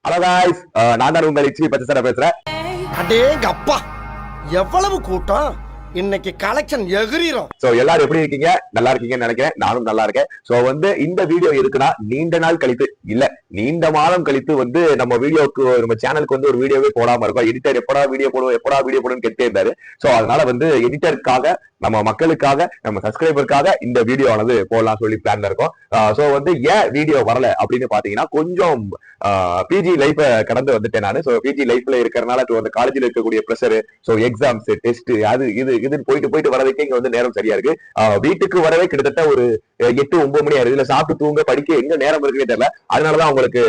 Hello guys நான் தான் உங்கள் இச்சி பச்சை சார் பேசுறேன். அடேங்க அப்பா எவ்வளவு கூட்டம் இன்னைக்கு கலெக்ஷன் எகிரிரும். சோ எல்லாரும் எப்படி இருக்கீங்க? நல்லா இருக்கீங்கன்னு நினைக்கிறேன். நானும் நல்லா இருக்கேன். சோ இந்த வீடியோ இருக்குன்னா நீண்ட நாள் கழித்து இல்ல நீண்ட மாதம் கழித்து நம்ம வீடியோக்கு நம்ம சேனலுக்கு ஒரு வீடியோவே போடாம இருக்கோம். எடிட்டர் எப்படா வீடியோ போடுன்னு கேட்டே இருந்தாரு. சோ அதனால எடிட்டருக்காக நம்ம மக்களுக்காக நம்ம சப்ஸ்கிரைபருக்காக இந்த வீடியோ ஆனது போடலாம் சொல்லி பிளான்ல இருக்கோம். சோ ஏன் வீடியோ வரல அப்படின்னு பாத்தீங்கன்னா கொஞ்சம் பிஜி லைஃப் கடந்து வந்துட்டேன் நானு. சோ பிஜி லைஃப்ல இருக்கிறதுனால காலேஜ்ல இருக்கக்கூடிய ப்ரெஷர், சோ எக்ஸாம்ஸ் டெஸ்ட் அது இதுன்னு போயிட்டு வரதுக்கே இங்க நேரம் சரியா இருக்கு. வீட்டுக்கு வரவே கிட்டத்தட்ட ஒரு 8-9 மணி ஆயிடுது. இல்ல சாப்பிட்டு தூங்க படிக்க எங்க நேரம் இருக்குன்னு தெரியல. அதனாலதான் உங்களுக்கு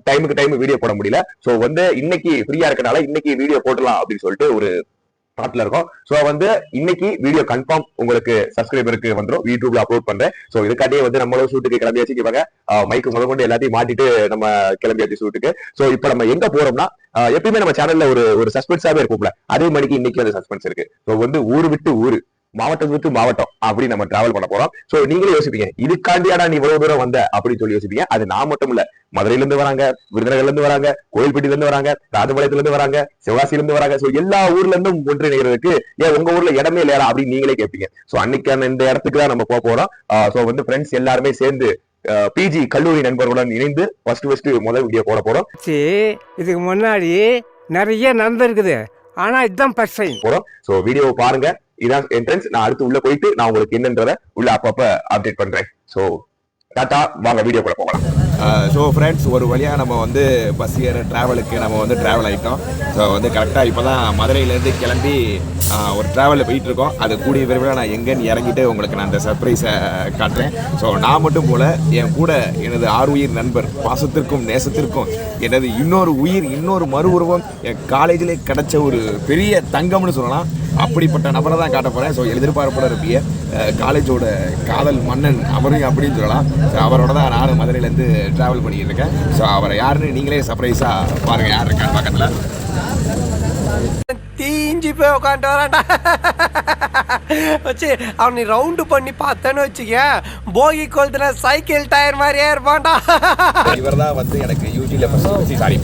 டைமுக்கு டைம் வீடியோ போட முடியல. சோ இன்னைக்கு ஃப்ரீயா இருக்கனால இன்னைக்கு வீடியோ போடலாம் அப்படின்னு சொல்லிட்டு ஒரு தாட்ல இருக்கும். சோ இன்னைக்கு வீடியோ கன்ஃபார்ம் உங்களுக்கு சப்ஸ்கிரைபருக்கு வந்துரும். யூடியூப்ல அப்லோட் பண்றேன். சோ இதுக்காட்டியே நம்மளும் ஷூட்டுக்கு கிளம்பியாச்சு. இவங்க மைக்கு முதல் எல்லாத்தையும் மாட்டிட்டு நம்ம கிளம்பியாச்சு ஷூட்டுக்கு. சோ இப்ப நம்ம எங்க போறோம்னா எப்பயுமே நம்ம சேனல்ல ஒரு சஸ்பென்ஸாவே இருக்கும்ல, அதே மணிக்கு இன்னைக்கு சஸ்பென்ஸ் இருக்கு. சோ ஊரு விட்டு ஊரு, மாவட்டம் விட்டு மாவட்டம் அப்படி நம்ம டிராவல் பண்ண போறோம். சோ நீங்களே யோசிப்பீங்க, இதுக்காண்டியாடா நீ இவ்வளவு தூரம் வந்த அப்படின்னு சொல்லி யோசிப்பீங்க. அது நான் மட்டும் இல்ல, மதுரையில இருந்து வராங்க, விருதுநகர்ல இருந்து வராங்க, கோயில்பட்டியில இருந்து வராங்க, ராஜபாளையத்துல இருந்து வராங்க, சிவகாசியில இருந்து வராங்க. சோ எல்லா ஊர்ல இருந்தும் ஒன்றிணைகிறதுக்கு ஏன் உங்க ஊர்ல இடமே இல்லையா அப்படின்னு நீங்களே கேட்பீங்க. சோ அன்னைக்கான இந்த இடத்துக்கு தான் நம்ம போக போறோம். சோ ஃப்ரெண்ட்ஸ் எல்லாருமே சேர்ந்து பிஜி கல்லூரி நண்பர்களுடன் இணைந்து ஃபர்ஸ்ட் முதல் வீடியோ போட போறோம். இதுக்கு முன்னாடி நிறைய நடந்திருக்குது, ஆனா இதுதான் ஃபர்ஸ்ட் டைம் போறோம். சோ வீடியோவை பாருங்க. இதான் என்ட்ரன்ஸ். நான் அடுத்து உள்ள போயிட்டு நான் உங்களுக்கு என்னன்றத உள்ள அப்பப்ப அப்டேட் பண்றேன். சோ டாடா, வாங்க வீடியோ கூட போகலாம். ஸோ ஃப்ரெண்ட்ஸ், ஒரு வழியாக நம்ம பஸ் ஏற ட்ராவலுக்கு நம்ம ட்ராவல் ஆகிட்டோம். ஸோ கரெக்டாக இப்போ தான் மதுரையிலேருந்து கிளம்பி ஒரு ட்ராவலில் போயிட்டுருக்கோம். அது கூடிய விரைவில் நான் எங்கேன்னு இறங்கிட்டு உங்களுக்கு நான் அந்த சர்ப்ரைஸை காட்டுறேன். ஸோ நான் மட்டும் போல் என் கூட எனது ஆறுயிர் நண்பர், பாசத்திற்கும் நேசத்திற்கும் எனது இன்னொரு உயிர், இன்னொரு மறு உருவம், என் காலேஜிலே கிடச்ச ஒரு பெரிய தங்கம்னு சொல்லலாம், அப்படிப்பட்ட நபரை தான் காட்ட போகிறேன். ஸோ எதிர்பார்ப்போட இருப்பிய காலேஜோட காதல் மன்னன் அவரையும் அப்படின்னு சொல்லலாம். ஸோ அவரோட தான் நானும் மதுரையிலேருந்து ட்ராவல் பண்ணிக்கிட்டு இருக்கேன். ஸோ அவரை யாருன்னு நீங்களே சர்ப்ரைஸாக பாருங்கள், யார் இருக்கான்னு பக்கத்தில். தீஞ்சி போய் உட்காந்து வரான்டா வச்சு அவனை ரவுண்டு பண்ணி பார்த்தேன்னு வச்சுக்க, போகி கொளுத்துல சைக்கிள் டயர் மாதிரியே இருப்பான்டா. இவர் தான் எனக்கு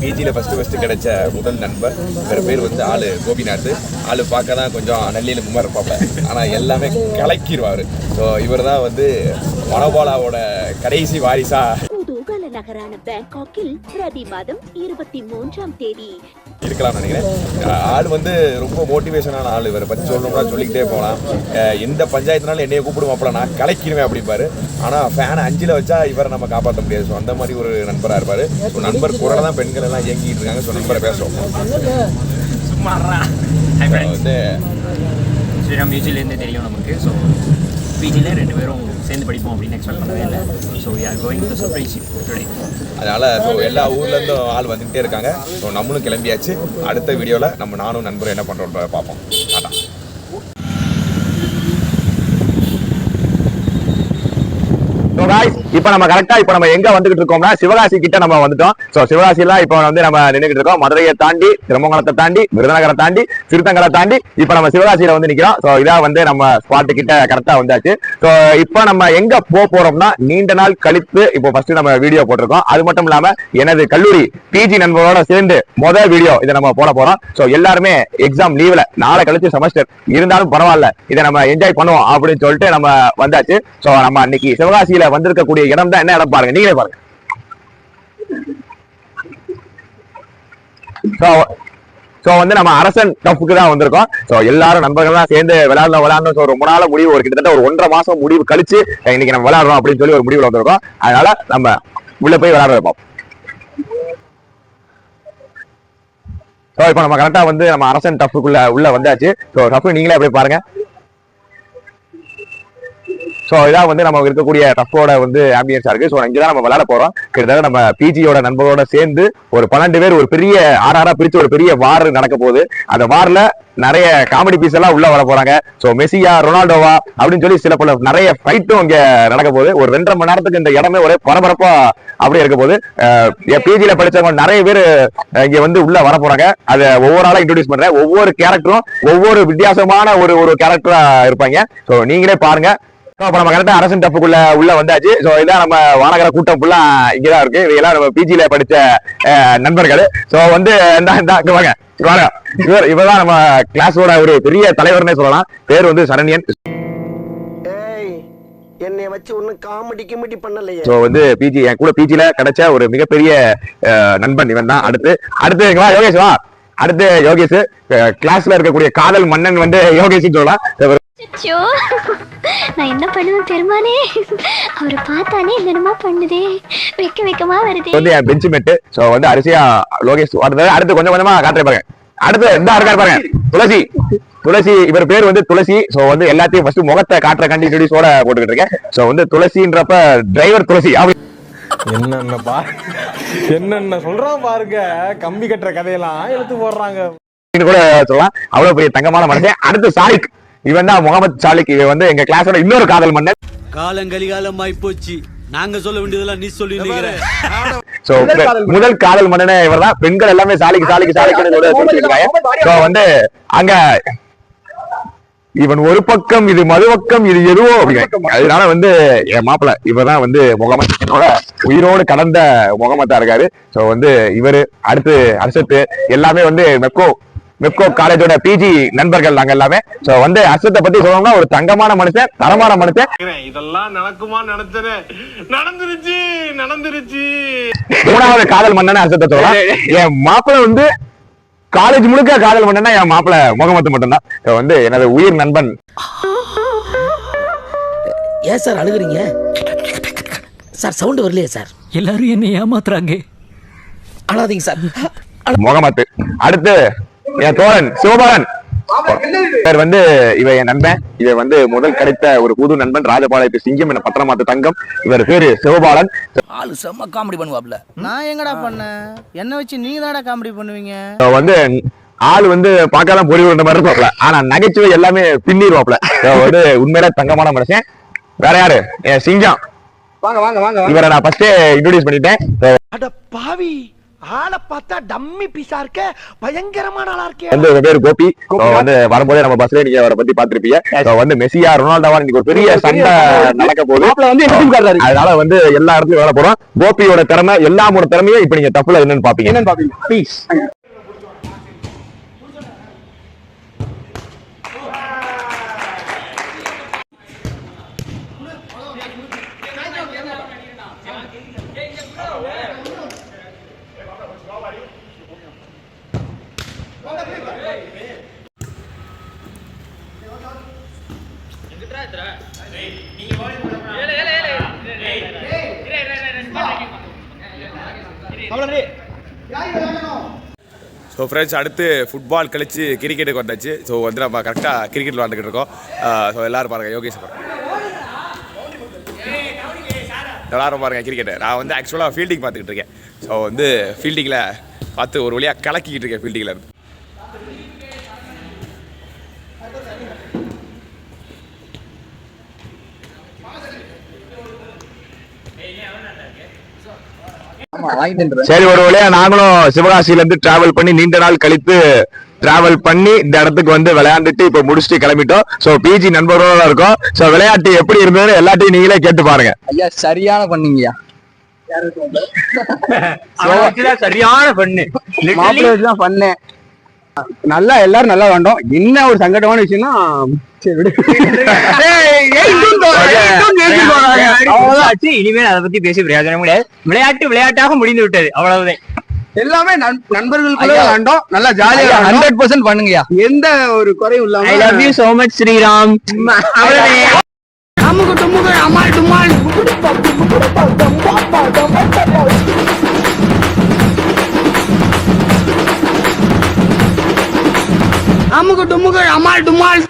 பிஜியில் ஃபஸ்ட்டு கிடைச்ச முதல் நண்பர். இவர் பேர் ஆளு கோபிநாத். ஆளு பார்க்க தான் கொஞ்சம் நல்லியில் மும்மா இருப்பாப்ல, ஆனால் எல்லாமே கலக்கிடுவார். ஸோ இவர் தான் மனோபாலாவோட கடைசி வாரிசா. நகரான பேங்காக்கில் பிரதி மாதம் 23ஆம் தேதி இருக்கலாம் நினைக்கிறேன். ஆள் ரொம்ப மோட்டிவேஷனான ஆள். இவரை பற்றி சொல்லணும்னா சொல்லிக்கிட்டே போகலாம். எந்த பஞ்சாயத்துனாலும் என்னைய கூப்பிடுவாப்பல, நான் கலக்கிடுவேன் அப்படிம்பாரு. ஆனால் ஃபேனை 5ல் வச்சா இவரை நம்ம காப்பாற்ற முடியாது. ஸோ அந்த மாதிரி ஒரு நண்பராக இருப்பார். ஸோ நண்பர் குரலை தான் பெண்கள் எல்லாம் இயங்கிட்டு இருக்காங்க. ஸோ நண்பரை பேசுவோம். ஸ்ரீராம் பிஜிலேருந்து தெரியும் நமக்கு. ஸோ பிஜியில் 2 பேரும் சேர்ந்து படிப்போம் அப்படின்னு எக்ஸ்பெக்ட் பண்ணவே இல்லை. So we are going to surprise today. அதனால் எல்லா ஊர்லேருந்தும் ஆள் வந்துகிட்டே இருக்காங்க. ஸோ நம்மளும் கிளம்பியாச்சு. அடுத்த வீடியோவில் நானும் நண்பரும் என்ன பண்ணுறோன்றதை பார்ப்போம். டாடா. இப்ப நம்ம கரெக்டா நம்ம எங்க வந்துகிட்டு இருக்கோம்னா சிவகாசி கிட்ட நம்ம வந்துட்டோம். சோ சிவகாசியில இப்ப நம்ம நின்றுகிட்டு இருக்கோம். மதுரையை தாண்டி, திருமங்கலத்தை தாண்டி, விருதுநகரை தாண்டி, திருத்தங்கரை தாண்டி இப்ப நம்ம சிவகாசியில நிக்கிறோம். சோ இதான் நம்ம ஸ்பாட் கிட்ட கரெக்டா வந்தாச்சு. சோ இப்ப நம்ம எங்க போறோம்னா, நீண்ட நாள் கழித்து இப்போ ஃபர்ஸ்ட் நம்ம வீடியோ போட்டிருக்கோம். அது மட்டும் இல்லாம எனது கல்லூரி பிஜி நண்பரோட சேர்ந்து முதல் வீடியோ இதை நம்ம போட போறோம். சோ எல்லாருமே எக்ஸாம் லீவ்ல, நாளை கழிச்சு செமஸ்டர் இருந்தாலும் பரவாயில்ல, இதை நம்ம என்ஜாய் பண்ணுவோம் அப்படின்னு சொல்லிட்டு நம்ம வந்தாச்சு. சோ நம்ம அன்னைக்கு சிவகாசியில வந்திருக்கக்கூடிய இடம் தான் என்ன இடம் பாருங்க, நீங்களே பாருங்க. நம்ம அரசன் டஃப்க்கு தான் வந்திருக்கோம். சோ எல்லாரும் நண்பர்கள்லாம் சேர்ந்து விளையாடணும். ரொம்ப நாள் முடிவு, ஒரு கிட்டத்தட்ட ஒரு 1.5 மாசம் முடிவு கழிச்சு இன்னைக்கு நம்ம விளையாடுறோம் அப்படின்னு சொல்லி ஒரு முடிவுல வந்திருக்கோம். அதனால நம்ம உள்ள போய் விளையாட வைப்போம். இப்ப நம்ம கரெக்டா நம்ம அரசன் டஃப்க்குள்ள உள்ள வந்தாச்சு. சோ டஃப் நீங்களே அப்படியே பாருங்க. சோ இதான் நம்ம இருக்கக்கூடிய டஃபோட ஆம்பியன்ஸா இருக்கு. சோ இங்கதான் நம்ம விளையாட போறோம். கிட்டத்தட்ட நம்ம பிஜியோட நண்பரோட சேர்ந்து ஒரு 12 பேர் ஒரு பெரிய ஆறாரா பிரிச்சு ஒரு பெரிய வார் நடக்க போகுது. அந்த வார்ல நிறைய காமெடி பீஸ் எல்லாம் உள்ள வர போறாங்க. சோ மெஸ்ஸியா, ரொனால்டோவா அப்படின்னு சொல்லி சில நிறைய ஃபைட்டும் இங்க நடக்க போகுது. ஒரு 2.5 மணி நேரத்துக்கு இந்த இடமே ஒரே பரபரப்பா அப்படியே இருக்க போகுது. பிஜில படிச்சவங்க நிறைய பேர் இங்க உள்ள வர போறாங்க. அதை ஒவ்வொரு ஆளா இன்ட்ரோடியூஸ் பண்றேன். ஒவ்வொரு கேரக்டரும் ஒவ்வொரு வித்தியாசமான ஒரு கேரக்டரா இருப்பாங்க. சோ நீங்களே பாருங்க. இப்ப நம்ம கரெக்டா அரசன் டப்புக்குள்ள உள்ள வந்தாச்சு. சோ இதான் நம்ம வானகர கூட்டம் ஃபுல்லா இங்கதான் இருக்கு. இவங்க நம்ம பிஜில படிச்ச நண்பர்கள். சோ வந்து வாங்க இவதான் நம்ம கிளாஸோட ஒரு பெரிய தலைவர்னே சொல்லலாம். பேர் வந்து சரண்யன். என்னை வச்சு ஒன்னும் காமெடி பண்ணலையே. சோ வந்து பிஜி என் கூட பிஜில கிடைச்ச ஒரு மிகப்பெரிய நண்பன் இவன் தான். அடுத்து வா யோகேஷ் வா. அடுத்து யோகேஷ் கிளாஸ்ல இருக்கக்கூடிய காதல் மன்னன் வந்து யோகேஷ் சொல்லலாம். நான் என்ன பண்ணுவேன் பெருமானே, அவரை பார்த்தானே என்னமா பண்ணுதே, வெக்கமா வருது. வந்து என் பெஞ்ச்மேட். சோ வந்து அரிசியா லோகேஷ் அடுத்து கொஞ்சம் கொஞ்சமா காட்டுறேன் பாருங்க. அடுத்து இந்த இருக்காரு பாருங்க துளசி. இவர் பேர் வந்து துளசி. சோ வந்து எல்லாத்தையும் ஃபர்ஸ்ட் முகத்தை காட்டுற கண்டி இன்ட்ரோடியூஸோட போட்டுக்கிட்டு இருக்கேன். சோ வந்து துளசின்றப்ப டிரைவர் துளசி. என்னென்ன சொல்றான் பாருங்க, கம்பி கட்டுற கதையெல்லாம் எடுத்து போடுறாங்க கூட சொல்லலாம். அவ்வளவு பெரிய தங்கமான மனுஷன். அடுத்து சாலிக். இவன் தான் முகமது சாலிக். இவன் வந்து எங்க கிளாஸோட இன்னொரு காதல் மன்னன். காலங்கலிகாலமாய் போச்சு, நாங்க சொல்ல வேண்டியதெல்லாம் நீ சொல்லி. முதல் காதல் மன்னனே இவர் தான். பெண்கள் எல்லாமே சாலிக்கு சாலிக்கு சாலிக்கு. வந்து அங்க இவன் ஒரு பக்கம், இது மறுபக்கம், இது எதுவோ அப்படிங்க. அதனால வந்து என் மாப்பிள்ள இவர்தான் வந்து முகமது உயிரோடு கடந்த முகமதா இருக்காரு. சோ வந்து இவரு அடுத்து அர்ஷத்து எல்லாமே வந்து மெப்கோ காலேஜோட பிஜி நண்பர்கள் நாங்க எல்லாமே. சோ வந்து அர்ஷத்தை பத்தி சொல்லணும்னா ஒரு தங்கமான மனுஷன், தரமான மனுஷன். இதெல்லாம் நடக்குமா நினைச்சேன், நடந்துருச்சு. மூணாவது காதல் மன்னன் அர்ஷத்தை சொல்லலாம். என் மாப்பிள்ள வந்து காலேஜ் முழுக்க காதல் பண்ணா என் மாப்பிள்ள முகமது மட்டும்தான். வந்து எனது உயிர் நண்பன். ஏன் சார் அழுகுறீங்க சார்? சவுண்ட் வரலையே சார்? எல்லாரும் என்ன ஏமாத்துறாங்க, அழாதீங்க சார். முகமது. அடுத்து என் தோழன் சிவபாலன். பேர் வந்து இவ என் நண்பன். இவ வந்து முதல் கிடைத்த ஒரு புது நண்பன். ராஜபாளையத்து சிங்கம் என பத்திரமாத்து தங்கம். இவர் பேரு சிவபாலன். ஆளு செம்ம காமெடி பண்ணுவாப்ல. நான் எங்கடா பண்ணேன்? என்ன வச்சு நீங்க தானடா காமெடி பண்ணுவீங்க? வந்து ஆள் வந்து பார்க்காதான் பொறி விடுற மாதிரி இருப்பாப்ல, ஆனா நகைச்சுவை எல்லாமே பின்னிடுவாப்ல. வந்து உண்மையில தங்கமான மனுஷன். வேற யாரு? என் சிங்கம். வாங்க வாங்க வாங்க. இவரை நான் ஃபர்ஸ்டே இன்ட்ரோடியூஸ் பண்ணிட்டேன். அட பாவி, ஆளை பார்த்தா டம்மி பீஸா இருக்க, பயங்கரமான ஆளா இருக்கே. வந்து பேரு கோபி. வந்து வரும்போதே நம்ம பஸ்ல நீங்க அவரை பத்தி பாத்திருப்பீங்க. வந்து மெஸ்ஸியா ரொனால்டோவா இன்னைக்கு ஒரு பெரிய சண்டை நடக்க போகுது. அதனால வந்து எல்லா இடத்துலயும் வேலை போறோம். கோபியோட திறமை, எல்லாமோட திறமையும் இப்ப நீங்க தப்புல என்னன்னு பாப்பீங்க. ப்ளீஸ். ஸோ ஃப்ரெண்ட்ஸ், அடுத்து ஃபுட்பால் கழிச்சு கிரிக்கெட்டுக்கு வந்தாச்சு. ஸோ வந்து நம்ம கரெக்டாக கிரிக்கெட் விளாண்டுக்கிட்டு இருக்கோம். ஸோ எல்லோரும் பாருங்கள், யோகேஷ் பாருங்கள், எல்லோரும் பாருங்கள் கிரிக்கெட்டு. நான் வந்து ஆக்சுவலாக ஃபீல்டிங் பார்த்துக்கிட்டு இருக்கேன். ஸோ வந்து ஃபீல்டிங்கில் பார்த்து ஒரு வழியாக கலக்கிக்கிட்டு இருக்கேன் ஃபீல்டிங்கில் இருந்து. சரி, ஒரு வழியா நாங்களும் சிவகாசியில இருந்து டிராவல் பண்ணி நீண்ட நாள் கழித்து டிராவல் பண்ணி இந்த இடத்துக்கு வந்து விளையாண்டுட்டு இப்ப முடிச்சுட்டு கிளம்பிட்டோம். சோ பிஜி நண்பர்களோட இருக்கோம். சோ விளையாட்டு எப்படி இருந்தது எல்லாத்தையும் நீங்களே கேட்டு பாருங்க. ஐயா சரியான பண்ணீங்கய்யா. சரியான பண்ணு, மாப்பிள்ளை பண்ணு. நல்லா எல்லாரும் நல்லா வேண்டோம். என்ன ஒரு சங்கடமான விஷயம்னா இனிமேல் அதை பத்தி பேசி பிரயோஜனம் கிடையாது. விளையாட்டு விளையாட்டாக முடிந்து விட்டது, அவ்வளவுதான். எல்லாமே நண்பர்களுக்குள்ள விளையாண்டோம். நல்லா ஜாலியா 100% பண்ணுங்கய்யா. எந்த ஒரு குறையும் இல்லாம. I love you so much Sriram. அவ்வளவுதான். அமுக டுமுக அமால் டுமால்.